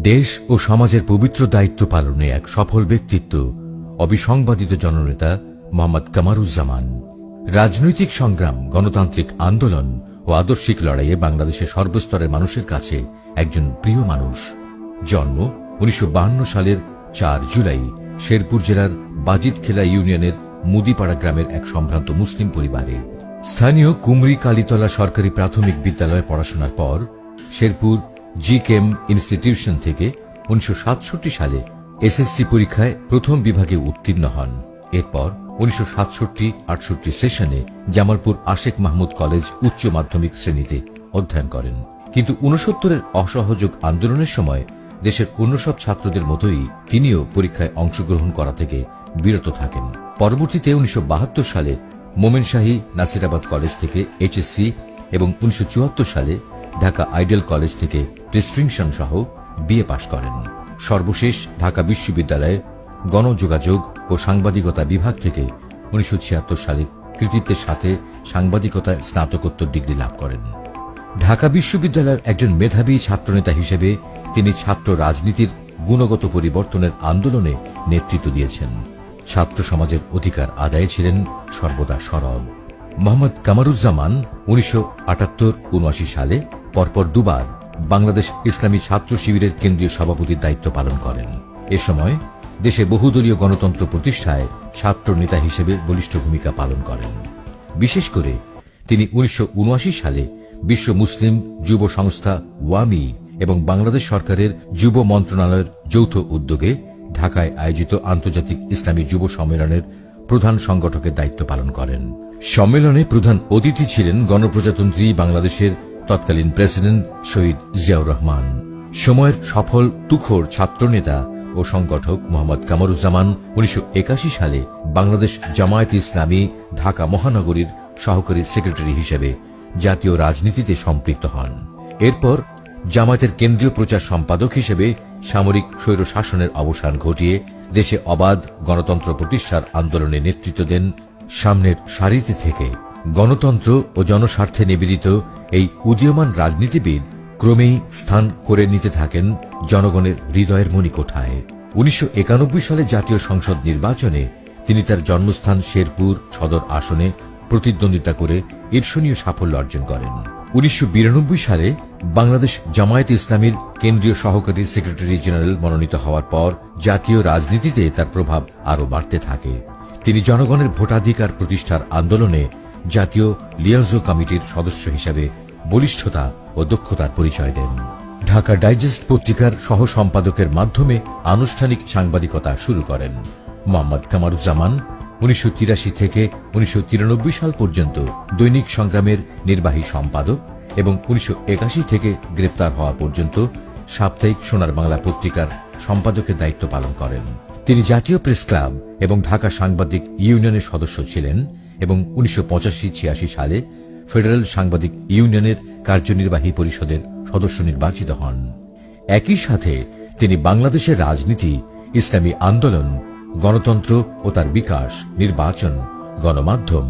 দেশ ও সমাজের পবিত্র দায়িত্ব পালনে এক সফল ব্যক্তিত্ব অবিসংবাদিত জননেতা মোহাম্মদ কামারুজ্জামান। রাজনৈতিক সংগ্রাম, গণতান্ত্রিক আন্দোলন ও আদর্শিক লড়াইয়ে বাংলাদেশের সর্বস্তরের মানুষের কাছে একজন প্রিয় মানুষ। জন্ম 1952 সালের 4 জুলাই শেরপুর জেলার বাজিতখেলা ইউনিয়নের মুদিপাড়া গ্রামের এক সম্ভ্রান্ত মুসলিম পরিবারে। স্থানীয় কুমরি কালীতলা সরকারি প্রাথমিক বিদ্যালয়ে পড়াশোনার পর শেরপুর জিকেএম ইনস্টিটিউশন থেকে 1967 সালে এসএসসি পরীক্ষায় প্রথম বিভাগে উত্তীর্ণ হন। এরপর 1967-68 সেশনে জামালপুর আশেক মাহমুদ কলেজ উচ্চ মাধ্যমিক শ্রেণীতে অধ্যয়ন করেন। কিন্তু 69-এর অসহযোগ আন্দোলনের সময় দেশের অন্য সব ছাত্রদের মতোই তিনিও পরীক্ষায় অংশগ্রহণ করা থেকে বিরত থাকেন। পরবর্তীতে 1972 সালে মোমেনশাহী নাসিরাবাদ কলেজ থেকে এইচএসসি এবং 1974 সালে ঢাকা আইডিয়াল কলেজ থেকে ডিস্টিংশন সহ বিএ পাশ করেন। সর্বশেষ ঢাকা বিশ্ববিদ্যালয়ে গণযোগাযোগ ও সাংবাদিকতা বিভাগ থেকে 1976 সালে কৃতিত্বের সাথে সাংবাদিকতায় স্নাতকোত্তর ডিগ্রি লাভ করেন। ঢাকা বিশ্ববিদ্যালয়ের একজন মেধাবী ছাত্রনেতা হিসেবে তিনি ছাত্র রাজনীতির গুণগত পরিবর্তনের আন্দোলনে নেতৃত্ব দিয়েছেন। ছাত্র সমাজের অধিকার আদায়ে ছিলেন সর্বদা সরব। মোহাম্মদ কামারুজ্জামান 1978-79 সালে পরপর দুবার বাংলাদেশ ইসলামী ছাত্র শিবিরের কেন্দ্রীয় সভাপতির দায়িত্ব পালন করেন। এ সময় দেশে বহুদলীয় গণতন্ত্র প্রতিষ্ঠায় ছাত্র নেতা হিসেবে বলিষ্ঠ ভূমিকা পালন করেন। বিশেষ করে তিনি 1979 সালে বিশ্ব মুসলিম যুব সংস্থা ওয়ামি এবং বাংলাদেশ সরকারের যুব মন্ত্রণালয়ের যৌথ উদ্যোগে ঢাকায় আয়োজিত আন্তর্জাতিক ইসলামী যুব সম্মেলনের প্রধান সংগঠকের দায়িত্ব পালন করেন। সম্মেলনে প্রধান অতিথি ছিলেন গণপ্রজাতন্ত্রী বাংলাদেশের তৎকালীন প্রেসিডেন্ট শহীদ জিয়াউর রহমান। সময়ের সফল তুখোড় ছাত্রনেতা ও সংগঠক মোহাম্মদ কামারুজ্জামান 1981 সালে বাংলাদেশ জামায়াতে ইসলামী ঢাকা মহানগরীর সহকারী সেক্রেটারি হিসেবে জাতীয় রাজনীতিতে সম্পৃক্ত হন। এরপর জামায়াতের কেন্দ্রীয় প্রচার সম্পাদক হিসেবে সামরিক স্বৈরশাসনের অবসান ঘটিয়ে দেশে অবাধ গণতন্ত্র প্রতিষ্ঠার আন্দোলনে নেতৃত্ব দেন। সামনের সারিতে থেকে গণতন্ত্র ও জনস্বার্থে নিবেদিত এই উদীয়মান রাজনীতিবিদ ক্রমেই স্থান করে নিতে থাকেন জনগণের হৃদয়ের মণিকোঠায়। 1991 সালে জাতীয় সংসদ নির্বাচনে তিনি তার জন্মস্থান শেরপুর সদর আসনে প্রতিদ্বন্দ্বিতা করে ঈর্ষণীয় সাফল্য অর্জন করেন। 1992 সালে বাংলাদেশ জামায়াতে ইসলামীর কেন্দ্রীয় সহকারী সেক্রেটারি জেনারেল মনোনীত হওয়ার পর জাতীয় রাজনীতিতে তার প্রভাব আরও বাড়তে থাকে। তিনি জনগণের ভোটাধিকার প্রতিষ্ঠার আন্দোলনে জাতীয় লিয়াজো কমিটির সদস্য হিসাবে বলিষ্ঠতা ও দক্ষতার পরিচয় দেন। ঢাকা ডাইজেস্ট পত্রিকার সহ সম্পাদকের মাধ্যমে আনুষ্ঠানিক সাংবাদিকতা শুরু করেন। মোহাম্মদ কামারুজ্জামান 1983 থেকে 1993 সাল পর্যন্ত দৈনিক সংগ্রামের নির্বাহী সম্পাদক এবং 1981 থেকে গ্রেপ্তার হওয়া পর্যন্ত সাপ্তাহিক সোনার বাংলা পত্রিকার সম্পাদকের দায়িত্ব পালন করেন। তিনি জাতীয় প্রেস ক্লাব এবং ঢাকা সাংবাদিক ইউনিয়নের সদস্য ছিলেন এবং 1985-86 সালে ফেডারেল সাংবাদিক ইউনিয়নের কার্যনির্বাহী পরিষদের সদস্য নির্বাচিত হন। একই সাথে তিনি বাংলাদেশের রাজনীতি, ইসলামী আন্দোলন, গণতন্ত্র ও তার বিকাশ, নির্বাচন, গণমাধ্যম,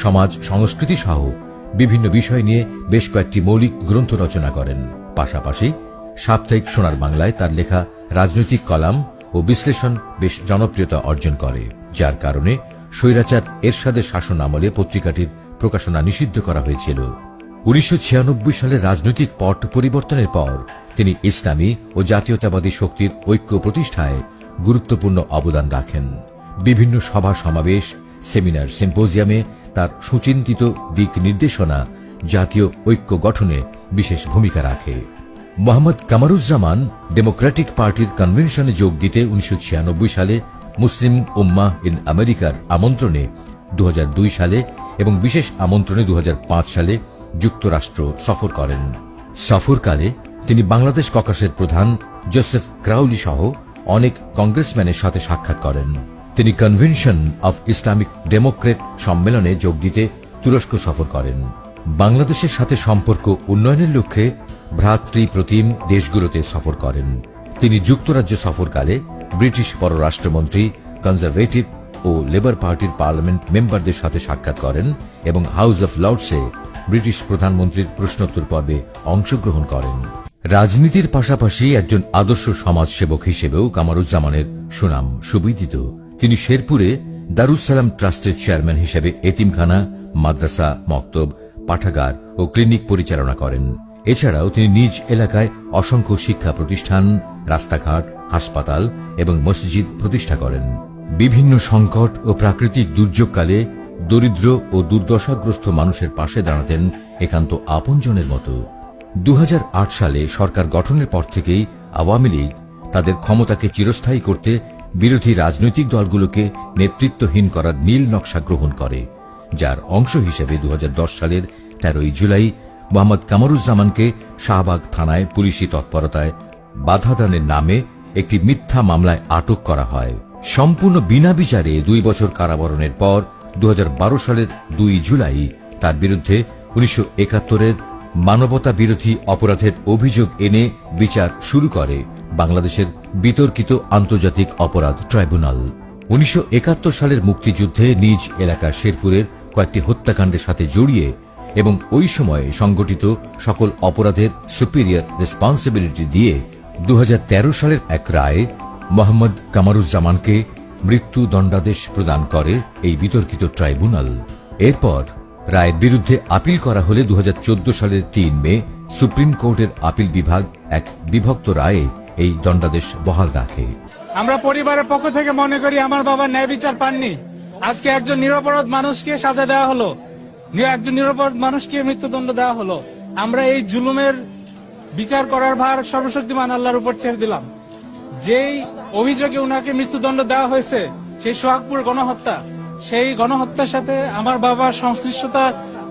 সমাজ সংস্কৃতি সহ বিভিন্ন বিষয় নিয়ে বেশ কয়েকটি মৌলিক গ্রন্থ রচনা করেন। পাশাপাশি সাপ্তাহিক সোনার বাংলায় তার লেখা রাজনৈতিক কলাম ও বিশ্লেষণ বেশ জনপ্রিয়তা অর্জন করে, যার কারণে স্বৈরাচার এরশাদের শাসন আমলে পত্রিকাটির প্রকাশনা নিষিদ্ধ করা হয়েছিল। 1996 সালে রাজনৈতিক পট পরিবর্তনের পর তিনি ইসলামী ও জাতীয়তাবাদী শক্তির ঐক্য প্রতিষ্ঠায় গুরুত্বপূর্ণ অবদান রাখেন। বিভিন্ন সভা সমাবেশ, সেমিনার, সিম্পোজিয়ামে তার সুচিন্তিত দিক নির্দেশনা জাতীয় ঐক্য গঠনে বিশেষ ভূমিকা রাখে। মোহাম্মদ কামারুজ্জামান ডেমোক্রেটিক পার্টির কনভেনশনে যোগ দিতে 1996 সালে মুসলিম উম্মাহ ইন আমেরিকার আমন্ত্রণে 2002 সালে এবং বিশেষ আমন্ত্রণে 2005 সালে যুক্তরাষ্ট্র সফর করেন। সফরকালে তিনি বাংলাদেশ ককাসের প্রধান জোসেফ ক্রাউলি সহ অনেক কংগ্রেসম্যানের সাথে সাক্ষাৎ করেন। তিনি কনভেনশন অফ ইসলামিক ডেমোক্রেট সম্মেলনে যোগ দিতে তুরস্ক সফর করেন। বাংলাদেশের সাথে সম্পর্ক উন্নয়নের লক্ষ্যে ভ্রাতৃপ্রতিম দেশগুলোতে সফর করেন। তিনি যুক্তরাজ্য সফরকালে ব্রিটিশ পররাষ্ট্রমন্ত্রী, কনজারভেটিভ ও লেবার পার্টির পার্লামেন্ট মেম্বারদের সাথে সাক্ষাৎ করেন এবং হাউস অব লর্ডসে ব্রিটিশ প্রধানমন্ত্রীর প্রশ্নোত্তর পর্বে অংশগ্রহণ করেন। রাজনীতির পাশাপাশি একজন আদর্শ সমাজসেবক হিসেবেও কামারুজ্জামানের সুনাম সুবিদিত। তিনি শেরপুরে দারুস সালাম ট্রাস্টের চেয়ারম্যান হিসেবে এতিমখানা, মাদ্রাসা, মক্তব, পাঠাগার ও ক্লিনিক পরিচালনা করেন। এছাড়াও তিনি নিজ এলাকায় অসংখ্য শিক্ষা প্রতিষ্ঠান, রাস্তাঘাট, হাসপাতাল এবং মসজিদ প্রতিষ্ঠা করেন। বিভিন্ন সংকট ও প্রাকৃতিক দুর্যোগকালে দরিদ্র ও দুর্দশাগ্রস্ত মানুষের পাশে দাঁড়াতেন একান্ত আপনজনের মতো। 2008 সালে সরকার গঠনের পর থেকেই আওয়ামী লীগ তাদের ক্ষমতাকে চিরস্থায়ী করতে বিরোধী রাজনৈতিক দলগুলোকে নেতৃত্বহীন করার নীল নকশা গ্রহণ করে, যার অংশ হিসেবে 2010 সালের 13 জুলাই মোহাম্মদ কামারুজ্জামানকে শাহবাগ থানায় পুলিশি তৎপরতায় বাধাদানের নামে একটি মিথ্যা মামলায় আটক করা হয়। সম্পূর্ণ বিনা বিচারে 2 বছর কারাবরণের পর 2012 সালের 2 জুলাই তার বিরুদ্ধে 1971-এর মানবতা বিরোধী অপরাধের অভিযোগ এনে বিচার শুরু করে বাংলাদেশের বিতর্কিত আন্তর্জাতিক অপরাধ ট্রাইব্যুনাল। 1971 সালের মুক্তিযুদ্ধে নিজ এলাকা শেরপুরের কয়েকটি হত্যাকাণ্ডের সাথে জড়িয়ে এবং ওই সময়ে সংগঠিত সকল অপরাধের সুপিরিয়র রেসপন্সিবিলিটি দিয়ে 2013 সালের এক রায়ে মোহাম্মদ কামারুজ্জামানকে মৃত্যু দণ্ডাদেশ প্রদান করে এই বিতর্কিত ট্রাইব্যুনাল। এরপর রায়ের বিরুদ্ধে আপিল করা হলে 2014 সালের 3 মে সুপ্রিম কোর্টের আপিল বিভাগ এক বিভক্ত রায়ে এই দণ্ডাদেশ বহাল রাখে। আমরা পরিবারের পক্ষ থেকে মনে করি আমার বাবা ন্যায় বিচার পাননি। আজকে একজন নিরপরাধ মানুষকে সাজা দেওয়া হলো, একজন নিরপরাধ মানুষকে মৃত্যুদণ্ড দেওয়া হলো। আমরা এই জুলুমের বিচার করার ভার সর্বশক্তিমান আল্লাহর উপর ছেড়ে দিলাম। যেই অভিযোগে উনাকে মৃত্যুদণ্ড দেওয়া হয়েছে, সেই সোহাগপুর গণহত্যা, সেই গণহত্যার সাথে আমার বাবার সংশ্লিষ্টতা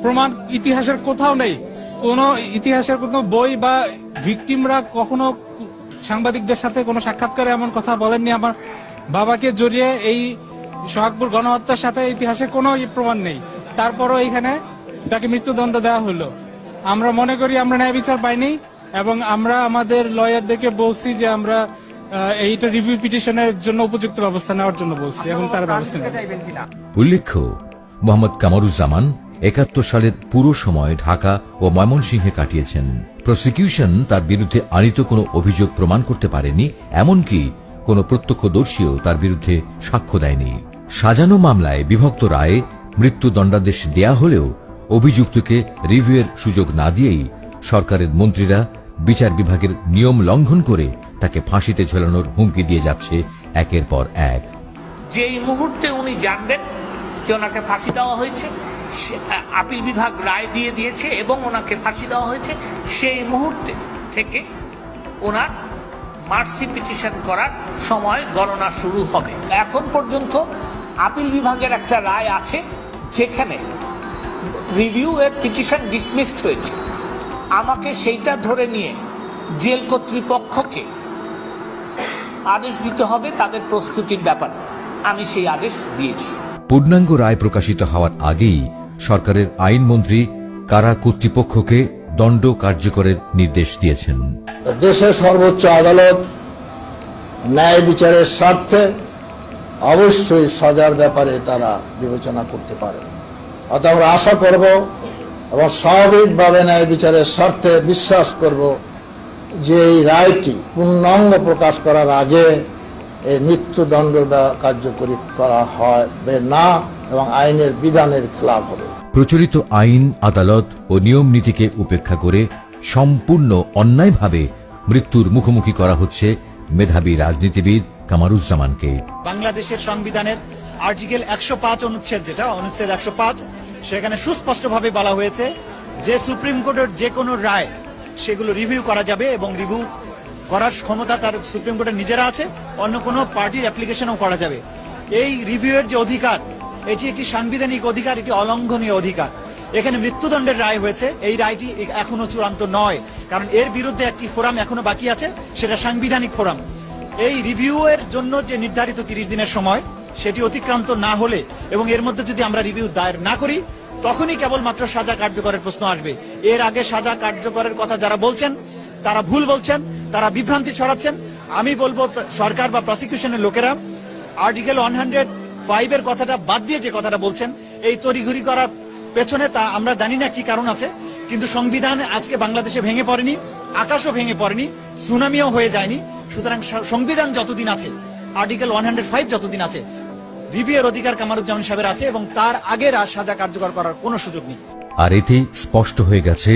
প্রমাণ ইতিহাসের কোথাও নেই। কোন ইতিহাসের কোন বই বা ভিকটিমরা কখনো সাংবাদিকদের সাথে কোনো সাক্ষাৎকারে এমন কথা বলেননি আমার বাবাকে জড়িয়ে এই সোহাগপুর গণহত্যার সাথে ইতিহাসে কোনো প্রমাণ নেই। তারপরও এইখানে তাকে মৃত্যুদণ্ড দেওয়া হলো। আমরা মনে করি আমরা ন্যায় বিচার পাইনি এবং আমরা আমাদের লয়ারদেরকে বলছি যে আমরা এইটা রিভিউ পিটিশনের জন্য উপযুক্ত ব্যবস্থা নেওয়ার জন্য বলছি এবং তার ব্যবস্থা নেবেন। উল্লেখ্য, মোহাম্মদ কামারুজ্জামান 71 সালের পুরো সময় ঢাকা ও ময়মনসিংহে কাটিয়েছেন। প্রসিকিউশন তার বিরুদ্ধে আনিত কোনো অভিযোগ প্রমাণ করতে পারেনি, এমনকি কোনো প্রত্যক্ষদর্শীও তার বিরুদ্ধে সাক্ষ্য দেয়নি। সাজানো মামলায় বিভক্ত রায়ে মৃত্যুদণ্ডাদেশ দেয়া হলেও অভিযুক্তকে রিভিউয়ের সুযোগ না দিয়েই সরকারের মন্ত্রীরা বিচার বিভাগের নিয়ম লঙ্ঘন করে তাকে ফাঁসিতে ঝোলানোর হুমকি দিয়ে যাচ্ছে একের পর এক। যেই মুহূর্তে উনি জানবেন যে ওনাকে ফাঁসি দেওয়া হয়েছে, আপিল বিভাগ রায় দিয়ে দিয়েছে এবং ওনাকে ফাঁসি দেওয়া হয়েছে, সেই মুহূর্তে থেকে ওনার মার্সি পিটিশন করার সময় গণনা শুরু হবে। এখন পর্যন্ত আপিল বিভাগের একটা রায় আছে যেখানে রিভিউ এর পিটিশন ডিসমিসড হয়েছে। আমাকে সেইটা ধরে নিয়ে জেল কর্তৃপক্ষকে আদেশ দিতে হবে তাদের প্রস্তুতির ব্যাপারে। আমি সেই আদেশ দিয়েছি। পূর্ণাঙ্গ রায় প্রকাশিত হওয়ার আগেই সরকারের আইনমন্ত্রী কারা কর্তৃপক্ষকে দণ্ড কার্যকরের নির্দেশ দিয়েছেন। দেশের সর্বোচ্চ আদালত ন্যায় বিচারের স্বার্থে অবশ্যই সাজার ব্যাপারে তারা বিবেচনা করতে পারে। অতএব আমরা আশা করব এবং স্বাভাবিকভাবে ন্যায় বিচারের স্বার্থে বিশ্বাস করব যে এই রায়টি পূর্ণাঙ্গ প্রকাশ করার আগে এই মৃত্যুদণ্ড কার্যকরী করা হবে না এবং আইনের বিধানের খেলাফ হবে। প্রচলিত আইন, আদালত ও নিয়ম নীতিকে উপেক্ষা করে সম্পূর্ণ অন্যায়ভাবে মৃত্যুর মুখোমুখি করা হচ্ছে মেধাবী রাজনীতিবিদ কামারুজ্জামানকে। বাংলাদেশের সংবিধানের আর্টিকেল 105 অনুচ্ছেদ, যেটা অনুচ্ছেদ 105, সেখানে সুস্পষ্টভাবে বলা হয়েছে যে সুপ্রিম কোর্টের যে কোনো রায় সেগুলো রিভিউ করা যাবে এবং রিভিউ করার ক্ষমতা তার সুপ্রিম কোর্টের নিজেরা আছে, অন্য কোনো পার্টির অ্যাপ্লিকেশনও করা যাবে। এই রিভিউয়ের যে অধিকার, এটি একটি সাংবিধানিক অধিকার, এটি অলঙ্ঘনীয় অধিকার। এখানে মৃত্যুদণ্ডের রায় হয়েছে, এই রায়টি এখনো চূড়ান্ত নয়, কারণ এর বিরুদ্ধে একটি ফোরাম এখনো বাকি আছে, সেটা সাংবিধানিক ফোরাম। এই রিভিউয়ের জন্য যে নির্ধারিত 30 দিনের সময়, সেটি অতিক্রান্ত না হলে এবং এর মধ্যে যদি আমরা রিভিউ দায়ের না করি, তখনই কেবলমাত্র সাজা কার্যকরের প্রশ্ন আসবে। এর আগে সাজা কার্যকরের কথা যারা বলছেন তারা ভুল বলছেন, তারা বিভ্রান্তি ছড়াচ্ছেন। আমি বলবো সরকার বা প্রসিকিউশনের লোকেরা আর্টিকেল 105 এর কথাটা বাদ দিয়ে যে কথাটা বলছেন, এই তড়িঘড়ি করার পেছনে তা আমরা জানি না কি কারণ আছে, কিন্তু সংবিধান আজকে বাংলাদেশে ভেঙে পড়েনি। আকাশও ভেঙে পড়েনি, সুনামিও হয়ে যায়নি। সুতরাং সংবিধান যতদিন আছে, আর্টিকেল 105 যতদিন আছে, রিভিউয়ের অধিকার কামারুজ্জামান সাহেবের আছে এবং তার আগের সাজা কার্যকর করার কোনো সুযোগ নেই। আর এতে স্পষ্ট হয়ে গেছে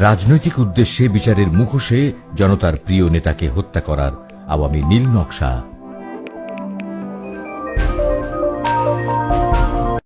রাজনৈতিক উদ্দেশ্যে বিচারের মুখোশে জনতার প্রিয় নেতাকে হত্যা করার আওয়ামী নীল নকশা